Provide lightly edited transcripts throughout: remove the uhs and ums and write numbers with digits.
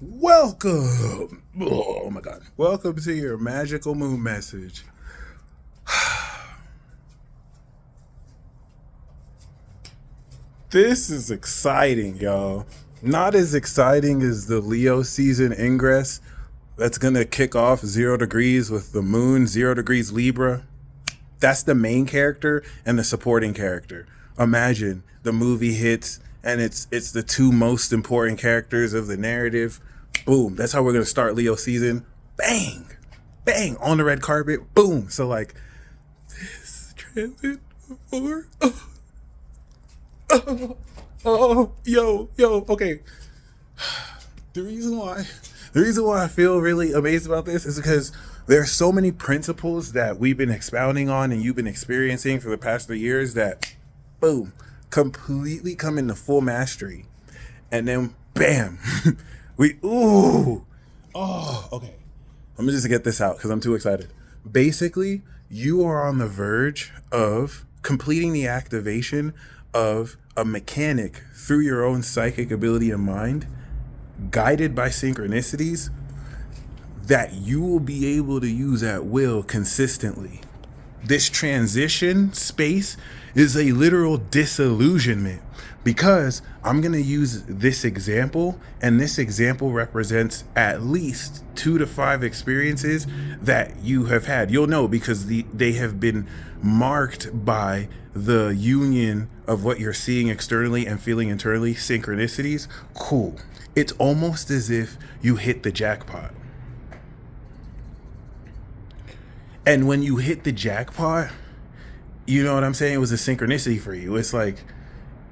Welcome. Oh my God. Welcome to your magical moon message. This is exciting, y'all. Not as exciting as the Leo season ingress that's going to kick off 0 degrees with the moon, 0 degrees Libra. That's the main character and the supporting character. Imagine the movie hits and it's the two most important characters of the narrative. Boom. That's how we're going to start Leo season. Bang. Bang. On the red carpet. Boom. So like this transit for yo, okay. The reason why I feel really amazed about this is because there are so many principles that we've been expounding on and you've been experiencing for the past 3 years that, boom, completely come into full mastery. And then, bam, okay. Let me just get this out because I'm too excited. Basically, you are on the verge of completing the activation of a mechanic through your own psychic ability and mind, guided by synchronicities that you will be able to use at will consistently. This transition space is a literal disillusionment because I'm going to use this example, and this example represents at least 2 to 5 experiences that you have had. You'll know because they have been marked by the union of what you're seeing externally and feeling internally, synchronicities. Cool. It's almost as if you hit the jackpot. And when you hit the jackpot, you know what I'm saying? It was a synchronicity for you. It's like,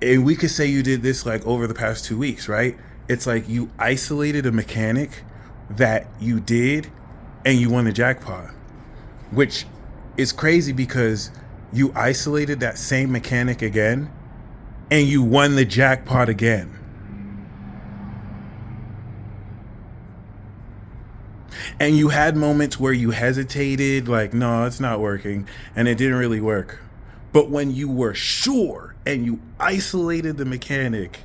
and we could say you did this like over the past 2 weeks, right? It's like you isolated a mechanic that you did and you won the jackpot, which is crazy because you isolated that same mechanic again and you won the jackpot again. And you had moments where you hesitated, like, no, it's not working, and it didn't really work. But when you were sure and you isolated the mechanic,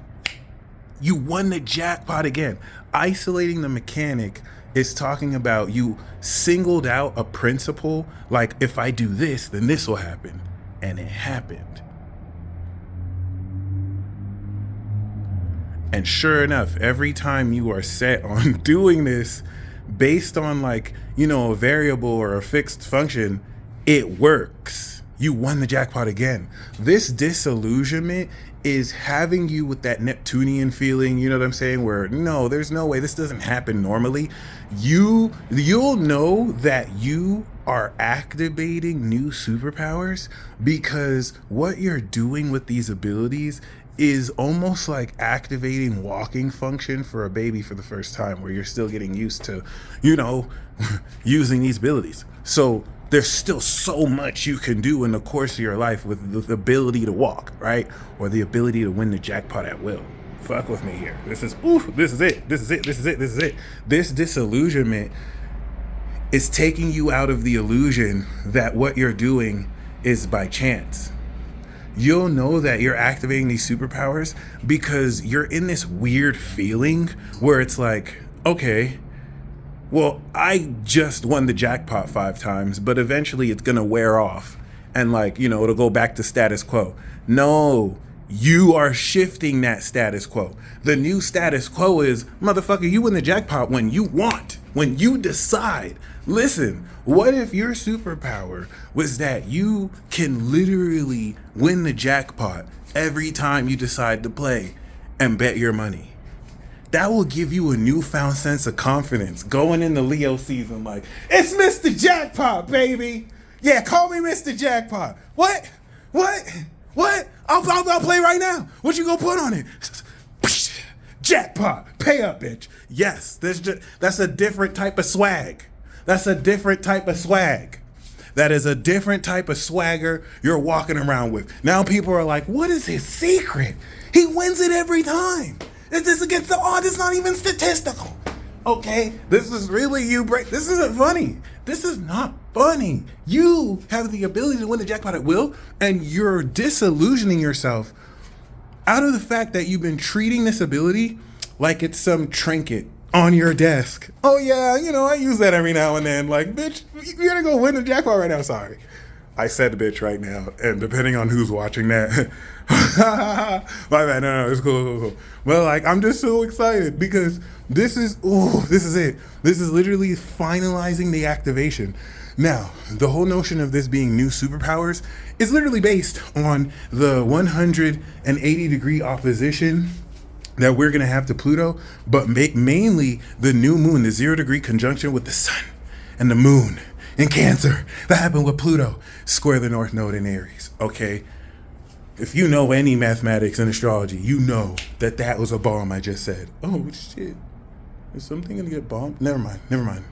you won the jackpot again. Isolating the mechanic is talking about you singled out a principle, like, if I do this, then this will happen. And it happened. And sure enough, every time you are set on doing this, based on like, a variable or a fixed function, it works. You won the jackpot again. This disillusionment is having you with that Neptunian feeling, you know what I'm saying? Where no, there's no way this doesn't happen normally. You'll know that you are activating new superpowers because what you're doing with these abilities is almost like activating walking function for a baby for the first time, where you're still getting used to, using these abilities. So there's still so much you can do in the course of your life with the ability to walk, right? Or the ability to win the jackpot at will. Fuck with me here. This is it. This disillusionment is taking you out of the illusion that what you're doing is by chance. You'll know that you're activating these superpowers because you're in this weird feeling where it's like, okay, well, I just won the jackpot 5 times, but eventually it's going to wear off and it'll go back to status quo. No, you are shifting that status quo. The new status quo is, motherfucker, you win the jackpot when you want, when you decide. Listen, what if your superpower was that you can literally win the jackpot every time you decide to play and bet your money? That will give you a newfound sense of confidence going into Leo season. Like, it's Mr. Jackpot, baby. Yeah, call me Mr. Jackpot. What? I'll play right now. What you gonna put on it? Jackpot. Pay up, bitch. Yes, that's a different type of swag. That is a different type of swagger you're walking around with. Now people are like, what is his secret? He wins it every time. This against the odds. It's not even statistical. Okay, this is really you. This isn't funny. This is not funny. You have the ability to win the jackpot at will, and you're disillusioning yourself out of the fact that you've been treating this ability like it's some trinket on your desk. Oh yeah, I use that every now and then. Like, bitch, you're gonna go win the jackpot right now. Sorry. I said bitch right now, and depending on who's watching that, my bad. No, it's cool. Well, like, I'm just so excited because this is it. This is literally finalizing the activation. Now, the whole notion of this being new superpowers is literally based on the 180-degree opposition that we're going to have to Pluto, but mainly the new moon, the 0-degree conjunction with the sun and the moon in Cancer that happened with Pluto square the North Node in Aries. Okay, if you know any mathematics and astrology, you know that was a bomb I just said. Oh shit, is something gonna get bombed? Never mind.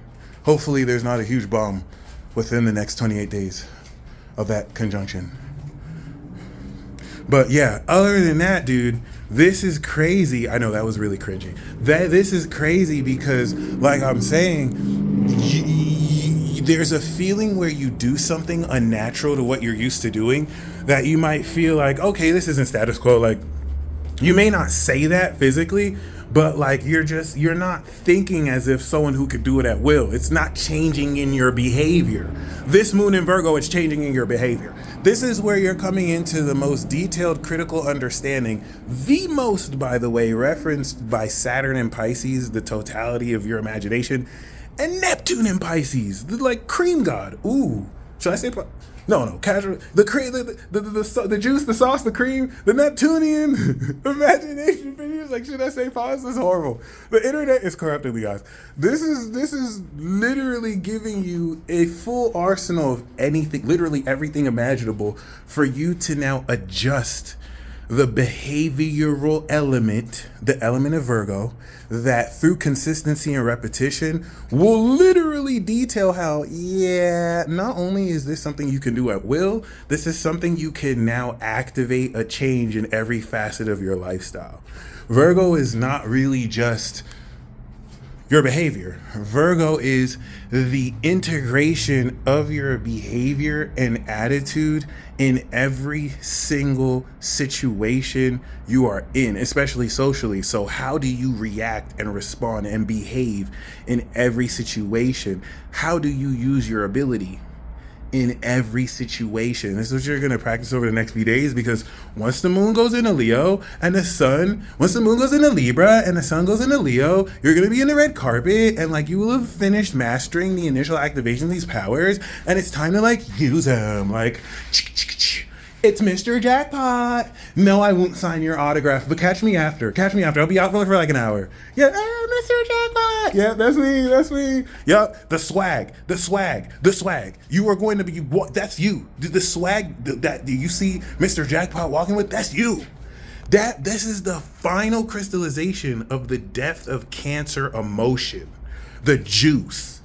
Hopefully there's not a huge bomb within the next 28 days of that conjunction. But yeah, other than that, dude, this is crazy. I know that was really cringy. This is crazy because, like I'm saying, there's a feeling where you do something unnatural to what you're used to doing that you might feel like, okay, this isn't status quo. Like, you may not say that physically, but like you're not thinking as if someone who could do it at will. It's not changing in your behavior. This moon in Virgo, it's changing in your behavior. This is where you're coming into the most detailed critical understanding, the most, by the way, referenced by Saturn and Pisces, the totality of your imagination, and Neptune in Pisces, the like cream god. Ooh, should I say? No, casual. The cream, the juice, the sauce, the cream, the Neptunian imagination videos. Like, should I say pause? This is horrible. The internet is corrupting me, guys. This is literally giving you a full arsenal of anything, literally everything imaginable, for you to now adjust the behavioral element, the element of Virgo, that through consistency and repetition will literally detail how, not only is this something you can do at will, this is something you can now activate a change in every facet of your lifestyle. Virgo is not really just your behavior. Virgo is the integration of your behavior and attitude in every single situation you are in, especially socially. So how do you react and respond and behave in every situation? How do you use your ability in every situation? This is what you're going to practice over the next few days, because once the moon goes into Leo and once the moon goes into Libra and the sun goes into Leo, you're going to be in the red carpet, and like you will have finished mastering the initial activation of these powers, and it's time to like use them. Like, it's Mr. Jackpot. No, I won't sign your autograph, but catch me after. I'll be out for like an hour. Yeah, Mr. Jackpot. Yeah, that's me. Yep, the swag. You are going to be, that's you. The swag that you see Mr. Jackpot walking with, that's you. This is the final crystallization of the depth of Cancer emotion. The juice.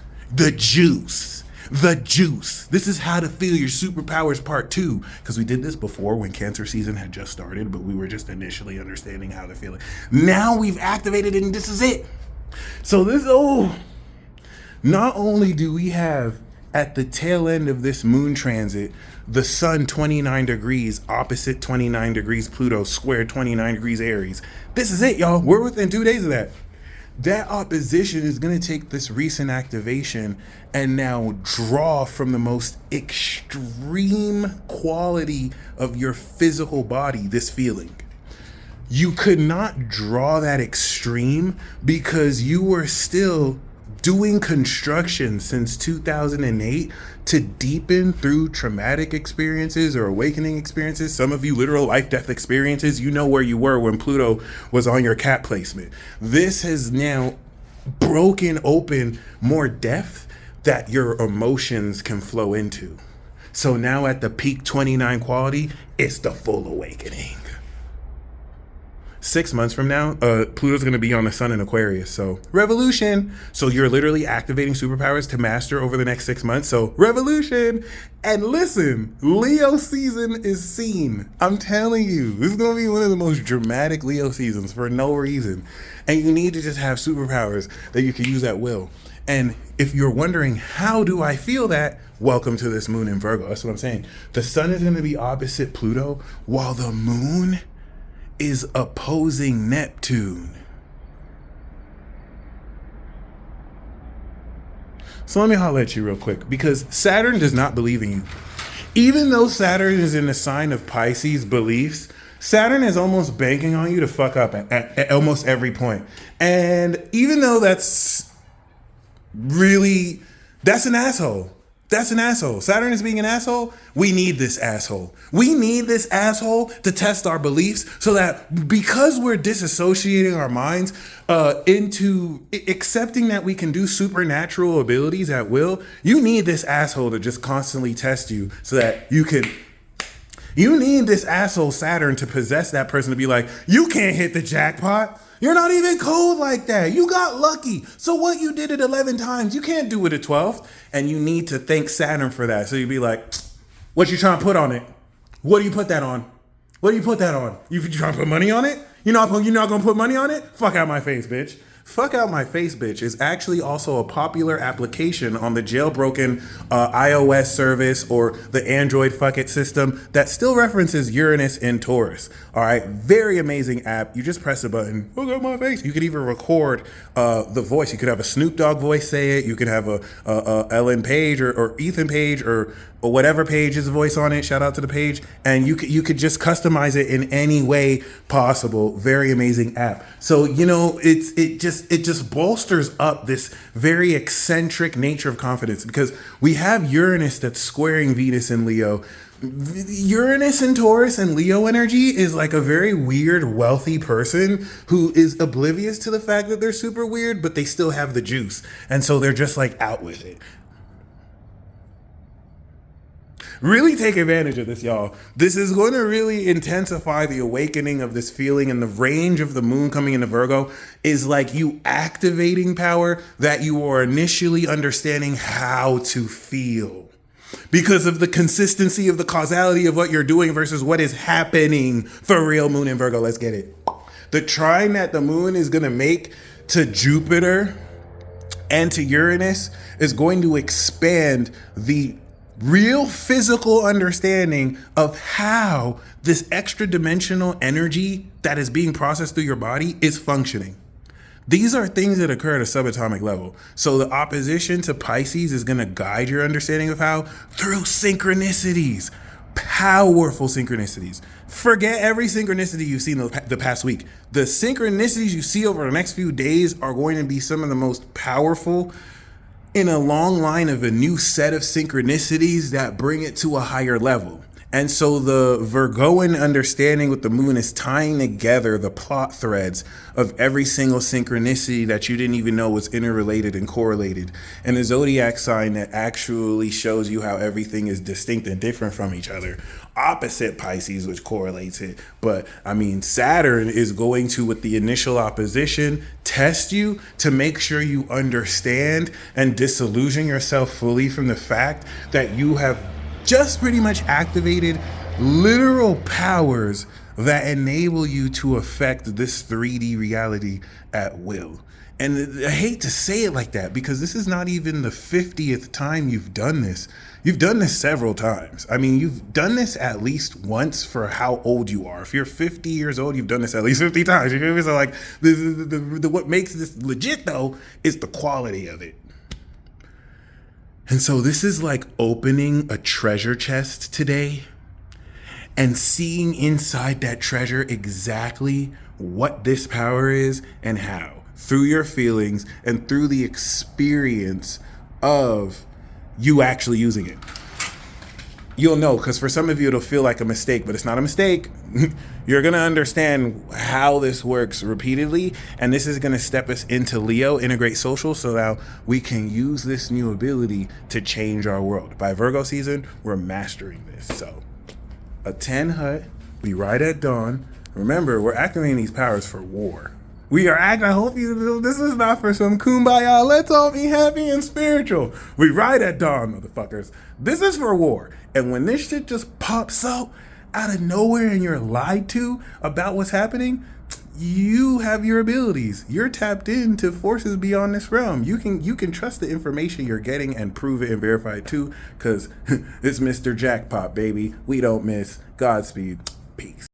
This is how to feel your superpowers part 2, because we did this before when Cancer season had just started, but we were just initially understanding how to feel it. Now we've activated it, and this is it. So not only do we have at the tail end of this moon transit, the sun 29 degrees opposite 29 degrees Pluto squared 29 degrees Aries. This is it, y'all. We're within 2 days of that. That opposition is going to take this recent activation and now draw from the most extreme quality of your physical body, this feeling. You could not draw that extreme because you were still doing construction since 2008 to deepen through traumatic experiences or awakening experiences. Some of you literal life-death experiences. You know where you were when Pluto was on your cat placement. This has now broken open more depth that your emotions can flow into. So now at the peak 29 quality, it's the full awakening. 6 months from now, Pluto's going to be on the sun in Aquarius. So revolution. So you're literally activating superpowers to master over the next 6 months. So revolution. And listen, Leo season is seen. I'm telling you, this is going to be one of the most dramatic Leo seasons for no reason. And you need to just have superpowers that you can use at will. And if you're wondering, how do I feel that? Welcome to this moon in Virgo. That's what I'm saying. The sun is going to be opposite Pluto while the moon is opposing Neptune. So let me holler at you real quick, because Saturn does not believe in you. Even though Saturn is in the sign of Pisces beliefs, Saturn is almost banking on you to fuck up at almost every point. And even though that's an asshole. That's an asshole. Saturn is being an asshole. We need this asshole. We need this asshole to test our beliefs, so that because we're disassociating our minds into accepting that we can do supernatural abilities at will, you need this asshole to just constantly test you so that you need this asshole Saturn to possess that person to be like, you can't hit the jackpot. You're not even cold like that. You got lucky. So what you did it 11 times, you can't do it at 12th. And you need to thank Saturn for that. So you'd be like, what you trying to put on it? What do you put that on? What do you put that on? You trying to put money on it? You're not going to put money on it? Fuck out my face, bitch. Fuck out my face, bitch is actually also a popular application on the jailbroken iOS service or the Android fuck it system that still references Uranus and Taurus. All right, very amazing app. You just press a button, fuck out my face. You could even record the voice. You could have a Snoop Dogg voice say it. You could have a Ellen Page or Ethan Page or whatever Page's voice on it. Shout out to the Page. And you could just customize it in any way possible. Very amazing app. So, you know, it just bolsters up this very eccentric nature of confidence, because we have Uranus that's squaring Venus in Leo. Uranus and Taurus and Leo energy is like a very weird, wealthy person who is oblivious to the fact that they're super weird, but they still have the juice. And so they're just like out with it. Really take advantage of this, y'all. This is going to really intensify the awakening of this feeling, and the range of the moon coming into Virgo is like you activating power that you are initially understanding how to feel, because of the consistency of the causality of what you're doing versus what is happening for real. Moon in Virgo, let's get it. The trine that the moon is going to make to Jupiter and to Uranus is going to expand the real physical understanding of how this extra dimensional energy that is being processed through your body is functioning. These are things that occur at a subatomic level. So the opposition to Pisces is going to guide your understanding of how through synchronicities, powerful synchronicities. Forget every synchronicity you've seen the past week. The synchronicities you see over the next few days are going to be some of the most powerful in a long line of a new set of synchronicities that bring it to a higher level. And so the Virgoan understanding with the moon is tying together the plot threads of every single synchronicity that you didn't even know was interrelated and correlated. And the zodiac sign that actually shows you how everything is distinct and different from each other. Opposite Pisces, which correlates it. But I mean, Saturn is going to, with the initial opposition, test you to make sure you understand and disillusion yourself fully from the fact that you have just pretty much activated literal powers that enable you to affect this 3D reality at will. And I hate to say it like that, because this is not even the 50th time you've done this. You've done this several times. I mean, you've done this at least once for how old you are. If you're 50 years old, you've done this at least 50 times. You feel me? So like, what makes this legit though is the quality of it. And so this is like opening a treasure chest today and seeing inside that treasure exactly what this power is and how, through your feelings and through the experience of you actually using it. You'll know, because for some of you, it'll feel like a mistake, but it's not a mistake. You're going to understand how this works repeatedly. And this is going to step us into Leo, integrate social, so that we can use this new ability to change our world. By Virgo season, we're mastering this. So a 10 hut, we ride at dawn. Remember, we're activating these powers for war. We are acting, I hope you know, this is not for some kumbaya, let's all be happy and spiritual. We ride at dawn, motherfuckers. This is for war. And when this shit just pops out of nowhere and you're lied to about what's happening, you have your abilities. You're tapped into forces beyond this realm. You can trust the information you're getting and prove it and verify it too, because it's Mr. Jackpot, baby. We don't miss. Godspeed. Peace.